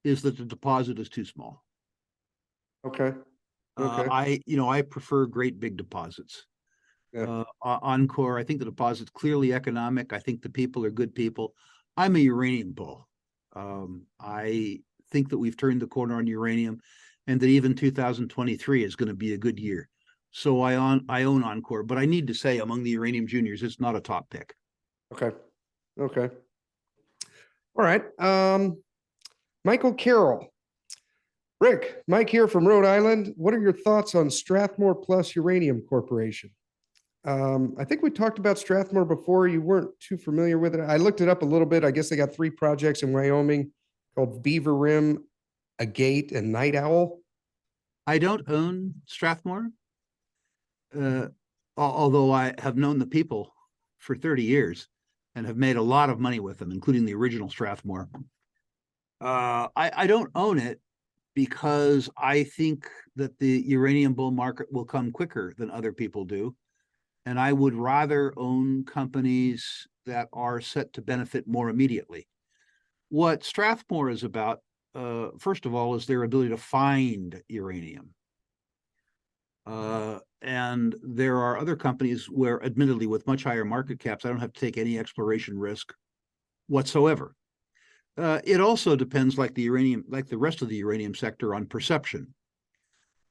is that the deposit is too small. Okay. Okay. I prefer great big deposits. Yeah. Encore, I think the deposit's clearly economic. I think the people are good people. I'm a uranium bull. I think that we've turned the corner on uranium, and that even 2023 is going to be a good year. So I own Encore, but I need to say, among the uranium juniors, it's not a top pick. Okay. Okay. All right. Michael Carroll. Rick, Mike here from Rhode Island. What are your thoughts on Strathmore Plus Uranium Corporation? I think we talked about Strathmore before. You weren't too familiar with it. I looked it up a little bit. I guess they got 3 projects in Wyoming called Beaver Rim, Agate, and Night Owl. I don't own Strathmore, although I have known the people for 30 years and have made a lot of money with them, including the original Strathmore. I don't own it because I think that the uranium bull market will come quicker than other people do. And I would rather own companies that are set to benefit more immediately. What Strathmore is about, first of all, is their ability to find uranium. And there are other companies where, admittedly, with much higher market caps, I don't have to take any exploration risk whatsoever. It also depends, like the rest of the uranium sector, on perception.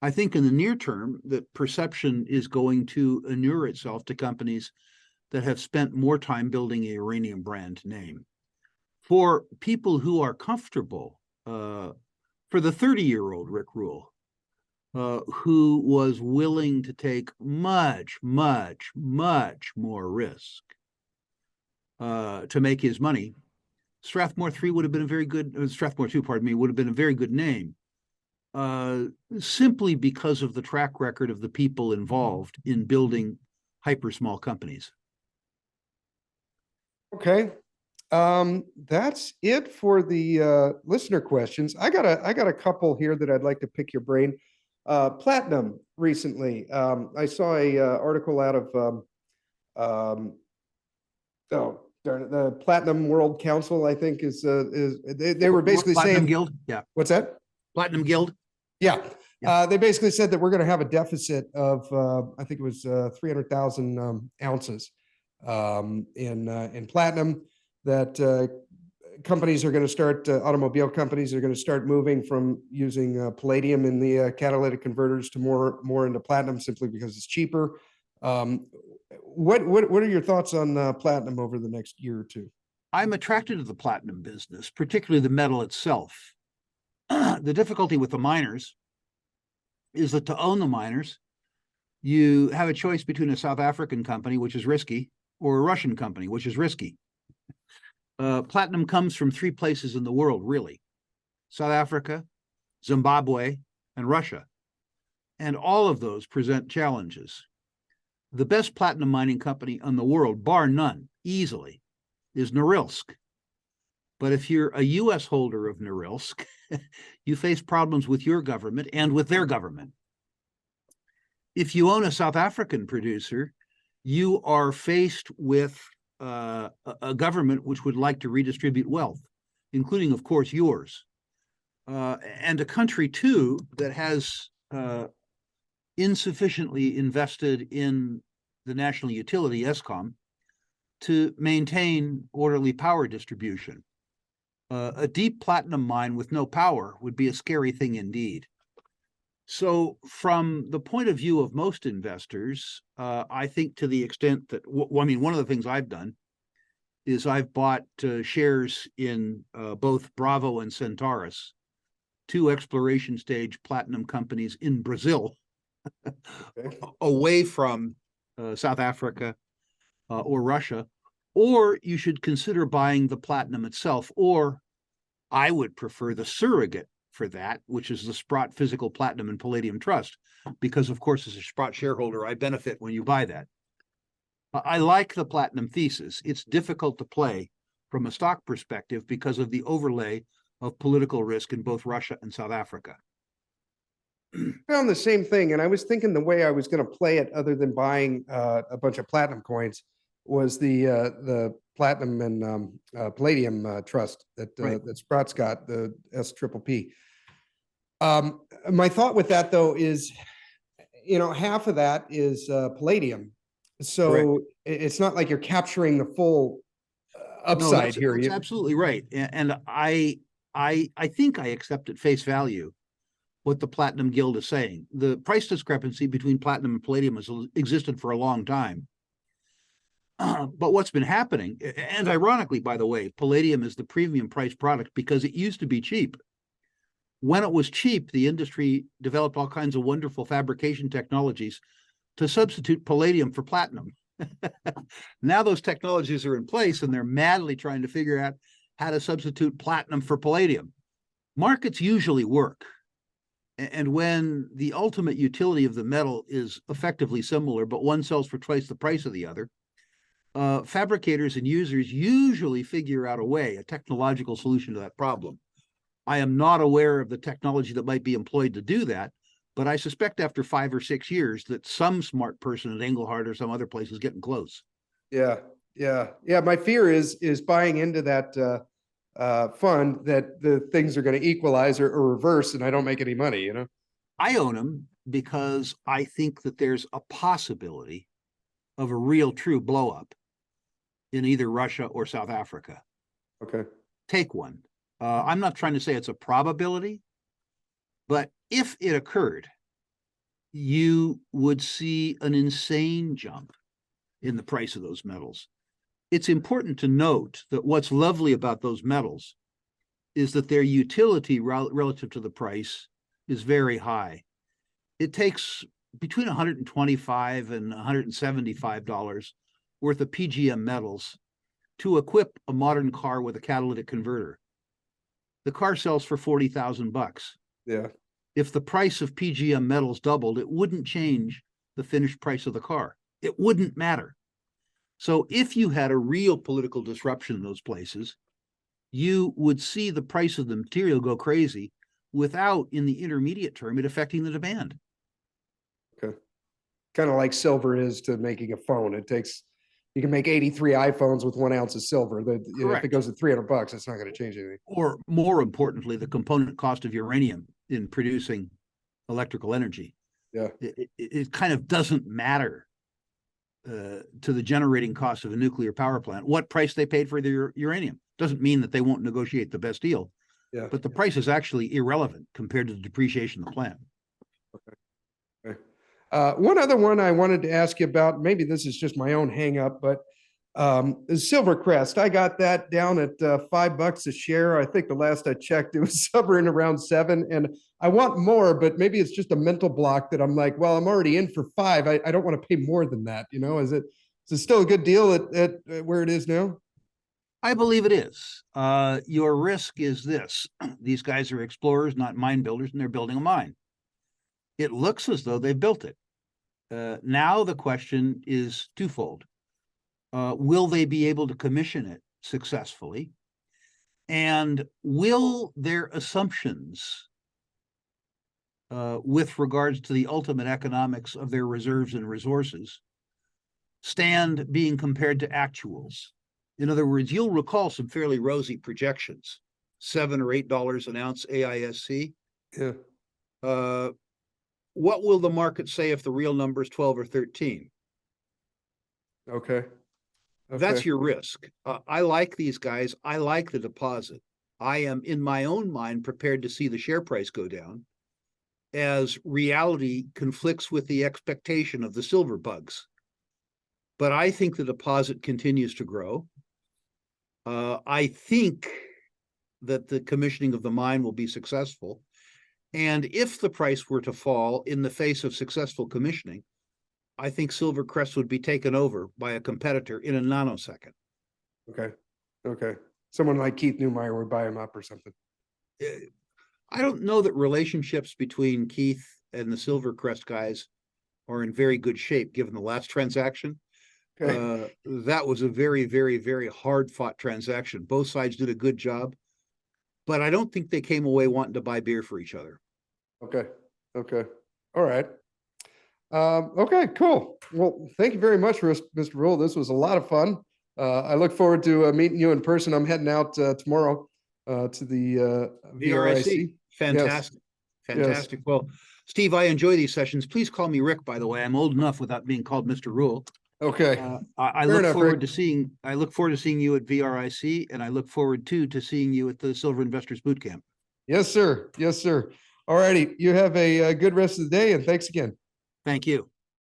I think in the near term that perception is going to inure itself to companies that have spent more time building a uranium brand name. For people who are comfortable, for the 30-year-old Rick Rule, who was willing to take much, much, much more risk to make his money, Strathmore 3 would have been a very good, Strathmore 2, pardon me, would have been a very good name, simply because of the track record of the people involved in building hyper small companies. Okay. That's it for the listener questions. I got a couple here that I'd like to pick your brain. Platinum recently. I saw a article out of oh darn it, the Platinum World Council, I think is they were basically Platinum saying Guild. Yeah. What's that? Platinum Guild. Yeah. Yeah. They basically said that we're going to have a deficit of I think it was 300,000 ounces in platinum, that companies are going to start, automobile companies are going to start moving from using palladium in the catalytic converters to more into platinum, simply because it's cheaper. What are your thoughts on platinum over the next year or two? I'm attracted to the platinum business, particularly the metal itself. The difficulty with the miners is that to own the miners, you have a choice between a South African company, which is risky, or a Russian company, which is risky. Platinum comes from 3 places in the world, really: South Africa, Zimbabwe, and Russia. And all of those present challenges. The best platinum mining company in the world, bar none, easily, is Norilsk. But if you're a U.S. holder of Norilsk, you face problems with your government and with their government. If you own a South African producer, you are faced with a government which would like to redistribute wealth, including, of course, yours. And a country, too, that has insufficiently invested in the national utility, ESCOM, to maintain orderly power distribution. A deep platinum mine with no power would be a scary thing indeed. So from the point of view of most investors, I think to the extent that, I mean, one of the things I've done is I've bought shares in both Bravo and Centaurus, 2 exploration stage platinum companies in Brazil, away from South Africa or Russia. Or you should consider buying the platinum itself, or I would prefer the surrogate for that, which is the Sprott Physical Platinum and Palladium Trust, because, of course, as a Sprott shareholder, I benefit when you buy that. I like the platinum thesis. It's difficult to play from a stock perspective because of the overlay of political risk in both Russia and South Africa. Found the same thing, and I was thinking the way I was going to play it, other than buying a bunch of platinum coins, was the platinum and palladium trust that Right. that Sprott's got, the SPPP. My thought with that, though, is, half of that is palladium, so Correct. it's not like you're capturing the full upside here. That's absolutely right, and I think I accept at face value what the Platinum Guild is saying. The price discrepancy between platinum and palladium has existed for a long time. But what's been happening, and ironically, by the way, palladium is the premium price product because it used to be cheap. When it was cheap, the industry developed all kinds of wonderful fabrication technologies to substitute palladium for platinum. Now those technologies are in place, and they're madly trying to figure out how to substitute platinum for palladium. Markets usually work. And when the ultimate utility of the metal is effectively similar, but one sells for twice the price of the other, fabricators and users usually figure out a technological solution to that problem. I am not aware of the technology that might be employed to do that, but I suspect after 5 or 6 years that some smart person at Engelhard or some other place is getting close. Yeah. My fear is buying into that fund that the things are going to equalize or reverse, and I don't make any money. I own them because I think that there's a possibility of a real true blow up in either Russia or South Africa. Okay. Take one. I'm not trying to say it's a probability, but if it occurred, you would see an insane jump in the price of those metals. It's important to note that what's lovely about those metals is that their utility relative to the price is very high. It takes between $125 and $175 worth of PGM metals to equip a modern car with a catalytic converter. The car sells for $40,000. Yeah. If the price of PGM metals doubled, it wouldn't change the finished price of the car. It wouldn't matter. So if you had a real political disruption in those places, you would see the price of the material go crazy without, in the intermediate term, it affecting the demand. Okay. Kind of like silver is to making a phone. You can make 83 iPhones with 1 ounce of silver. If it goes to $300, it's not going to change anything. Or more importantly, the component cost of uranium in producing electrical energy. Yeah. It kind of doesn't matter to the generating cost of a nuclear power plant. What price they paid for their uranium doesn't mean that they won't negotiate the best deal. Yeah. But the price is actually irrelevant compared to the depreciation of the plant. Okay. One other one I wanted to ask you about, maybe this is just my own hang up, but is Silvercrest. I got that down at $5 a share. I think the last I checked, it was hovering around 7. And I want more, but maybe it's just a mental block that I'm like, well, I'm already in for 5. I don't want to pay more than that. Is it still a good deal at where it is now? I believe it is. Your risk is this. These guys are explorers, not mine builders, and they're building a mine. It looks as though they've built it. Now the question is twofold. Will they be able to commission it successfully? And will their assumptions with regards to the ultimate economics of their reserves and resources stand being compared to actuals? In other words, you'll recall some fairly rosy projections, $7 or $8 an ounce AISC. Yeah. What will the market say if the real number is 12 or 13? Okay. That's your risk. I like these guys. I like the deposit. I am, in my own mind, prepared to see the share price go down as reality conflicts with the expectation of the silver bugs. But I think the deposit continues to grow. I think that the commissioning of the mine will be successful. And if the price were to fall in the face of successful commissioning, I think Silvercrest would be taken over by a competitor in a nanosecond. Okay. Someone like Keith Neumeyer would buy him up or something. I don't know that relationships between Keith and the Silvercrest guys are in very good shape, given the last transaction. Okay. That was a very, very, very hard-fought transaction. Both sides did a good job, but I don't think they came away wanting to buy beer for each other. Okay. All right. Okay, cool. Well, thank you very much, Mr. Rule. This was a lot of fun. I look forward to meeting you in person. I'm heading out tomorrow to the VRIC. Fantastic. Yes. Fantastic. Yes. Well, Steve, I enjoy these sessions. Please call me Rick, by the way. I'm old enough without being called Mr. Rule. Okay. I look forward to seeing you at VRIC, and I look forward to seeing you at the Silver Investors Bootcamp. Yes, sir. All righty. You have a good rest of the day, and thanks again. Thank you.